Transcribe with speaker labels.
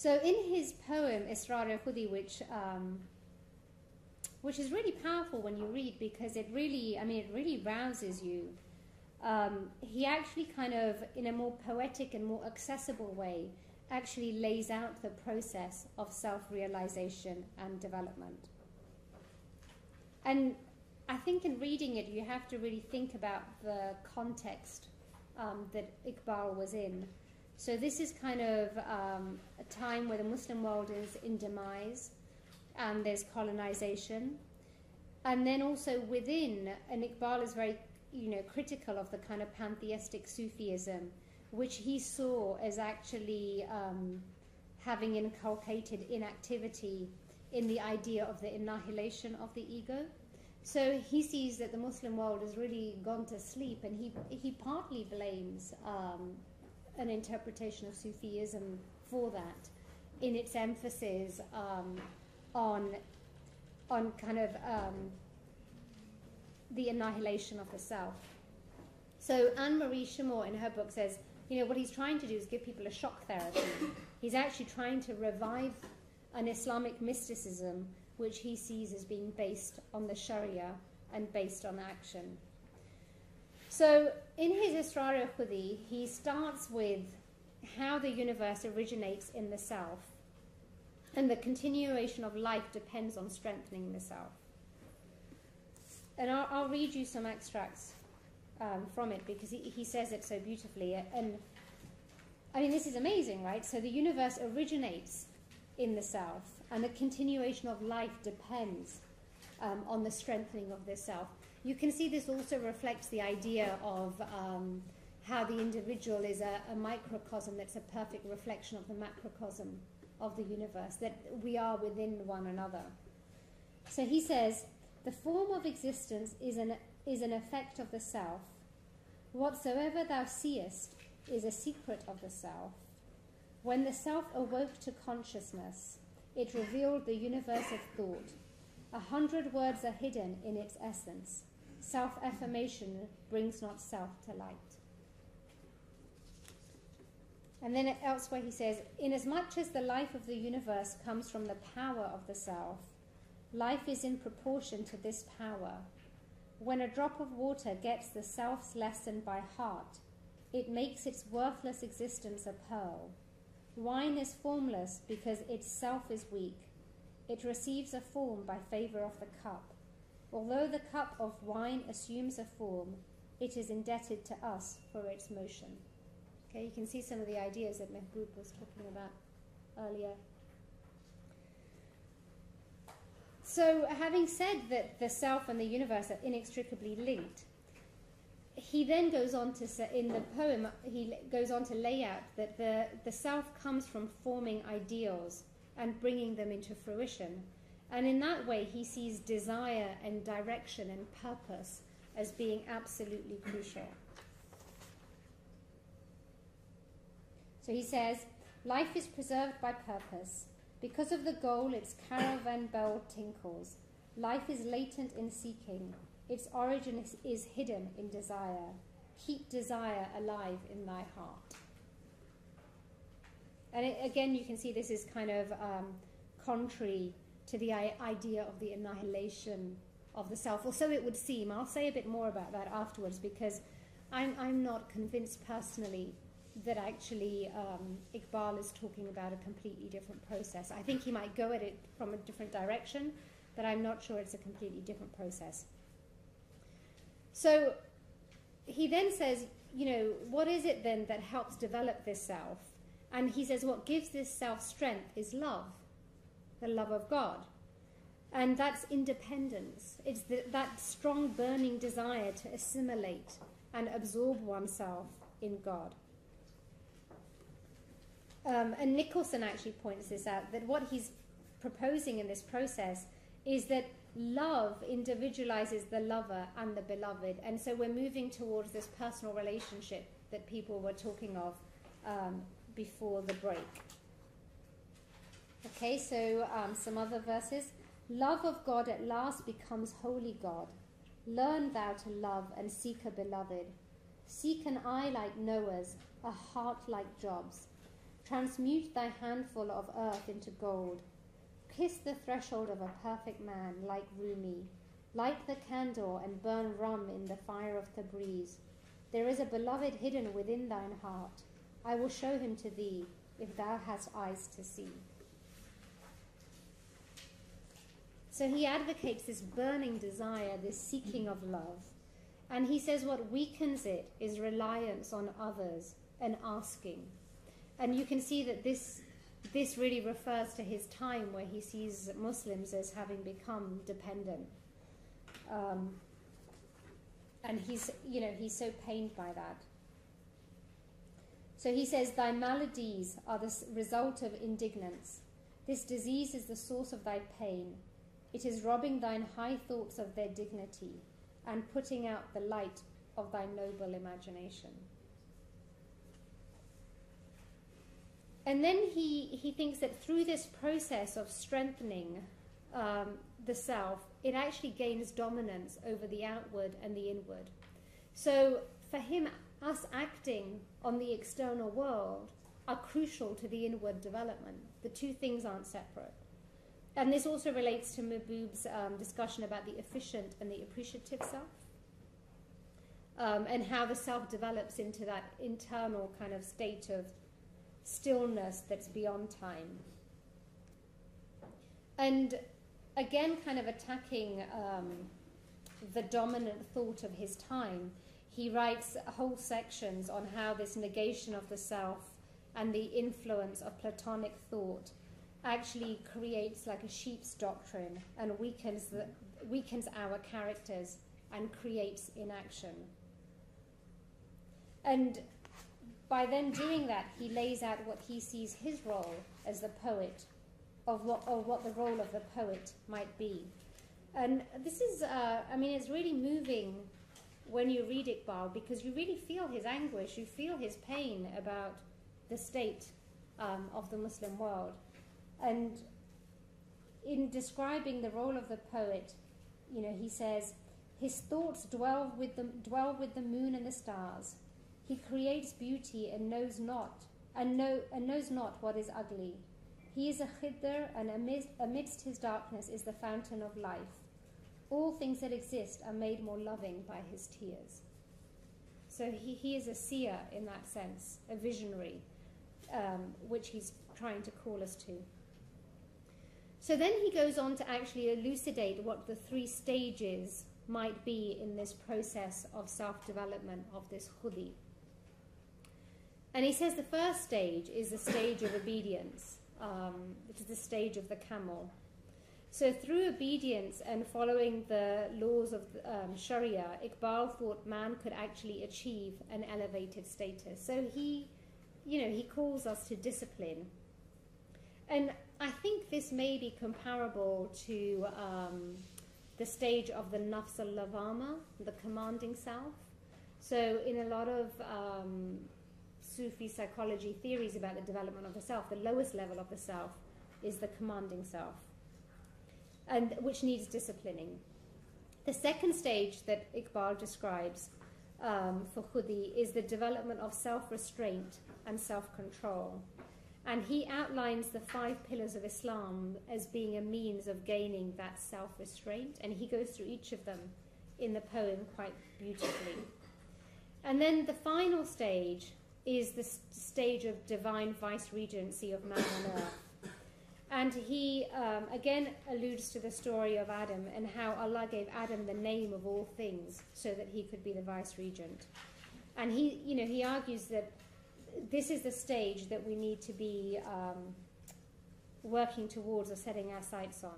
Speaker 1: So in his poem, Asrar-i-khudi, which is really powerful when you read, because it really rouses you. He actually kind of, in a more poetic and more accessible way, actually lays out the process of self-realization and development. And I think in reading it, you have to really think about the context that Iqbal was in. So this is kind of a time where the Muslim world is in demise, and there's colonization. And then also within, and Iqbal is very critical of the kind of pantheistic Sufism, which he saw as actually having inculcated inactivity in the idea of the annihilation of the ego. So he sees that the Muslim world has really gone to sleep, and he partly blames an interpretation of Sufism for that, in its emphasis on kind of the annihilation of the self. So Anne-Marie Chamor in her book says, what he's trying to do is give people a shock therapy. He's actually trying to revive an Islamic mysticism which he sees as being based on the Sharia and based on action. So in his Asrar-i-khudi, he starts with how the universe originates in the self, and the continuation of life depends on strengthening the self. And I'll read you some extracts from it, because he says it so beautifully. And I mean, this is amazing, right? So the universe originates in the self, and the continuation of life depends on the strengthening of the self. You can see this also reflects the idea of how the individual is a microcosm that's a perfect reflection of the macrocosm of the universe, that we are within one another. So he says, the form of existence is an effect of the self. Whatsoever thou seest is a secret of the self. When the self awoke to consciousness, it revealed the universe of thought. 100 words are hidden in its essence. Self-affirmation brings not self to light. And then elsewhere he says, inasmuch as the life of the universe comes from the power of the self, life is in proportion to this power. When a drop of water gets the self's lesson by heart, it makes its worthless existence a pearl. Wine is formless because its self is weak. It receives a form by favor of the cup. Although the cup of wine assumes a form, it is indebted to us for its motion. Okay, you can see some of the ideas that Mehboob was talking about earlier. So, having said that the self and the universe are inextricably linked, he then goes on to say, in the poem, he goes on to lay out that the self comes from forming ideals and bringing them into fruition. And in that way, he sees desire and direction and purpose as being absolutely crucial. So he says, life is preserved by purpose. Because of the goal, its caravan bell tinkles. Life is latent in seeking. Its origin is hidden in desire. Keep desire alive in thy heart. And again, you can see this is kind of contrary to the idea of the annihilation of the self, or so it would seem. I'll say a bit more about that afterwards, because I'm not convinced personally that actually Iqbal is talking about a completely different process. I think he might go at it from a different direction, but I'm not sure it's a completely different process. So he then says, what is it then that helps develop this self? And he says what gives this self strength is love, the love of God. And that's independence. It's that strong burning desire to assimilate and absorb oneself in God. And Nicholson actually points this out, that what he's proposing in this process is that love individualizes the lover and the beloved. And so we're moving towards this personal relationship that people were talking of before the break. Okay, so some other verses. Love of God at last becomes holy God. Learn thou to love and seek a beloved. Seek an eye like Noah's, a heart like Job's. Transmute thy handful of earth into gold. Kiss the threshold of a perfect man like Rumi. Light the candle and burn rum in the fire of Tabriz. There is a beloved hidden within thine heart. I will show him to thee if thou hast eyes to see. So he advocates this burning desire, this seeking of love. And he says what weakens it is reliance on others and asking. And you can see that this really refers to his time where he sees Muslims as having become dependent. And he's so pained by that. So he says, thy maladies are the result of indignance. This disease is the source of thy pain. It is robbing thine high thoughts of their dignity and putting out the light of thy noble imagination. And then he thinks that through this process of strengthening the self, it actually gains dominance over the outward and the inward. So for him, us acting on the external world are crucial to the inward development. The two things aren't separate. And this also relates to Mahbub's discussion about the efficient and the appreciative self, and how the self develops into that internal kind of state of stillness that's beyond time. And again, kind of attacking the dominant thought of his time, he writes whole sections on how this negation of the self and the influence of Platonic thought actually creates like a sheep's doctrine and weakens our characters and creates inaction. And by then doing that, he lays out what he sees his role as the poet, of what the role of the poet might be. And this is, it's really moving when you read Iqbal, because you really feel his anguish, you feel his pain about the state of the Muslim world. And in describing the role of the poet, he says, his thoughts dwell with the moon and the stars. He creates beauty and knows not what is ugly. He is a khidr, and amidst his darkness is the fountain of life. All things that exist are made more loving by his tears. So he is a seer in that sense, a visionary, which he's trying to call us to. So then he goes on to actually elucidate what the three stages might be in this process of self-development of this khudi. And he says the first stage is the stage of obedience, which is the stage of the camel. So through obedience and following the laws of Sharia, Iqbal thought man could actually achieve an elevated status. So he calls us to discipline. And I think this may be comparable to the stage of the nafs al-lawama, the commanding self. So in a lot of Sufi psychology theories about the development of the self, the lowest level of the self is the commanding self, and which needs disciplining. The second stage that Iqbal describes for khudi is the development of self-restraint and self-control. And he outlines the 5 pillars of Islam as being a means of gaining that self-restraint, and he goes through each of them in the poem quite beautifully. And then the final stage is the stage of divine vice-regency of man on earth. And he again alludes to the story of Adam and how Allah gave Adam the name of all things so that he could be the vice-regent. And he argues that this is the stage that we need to be working towards or setting our sights on.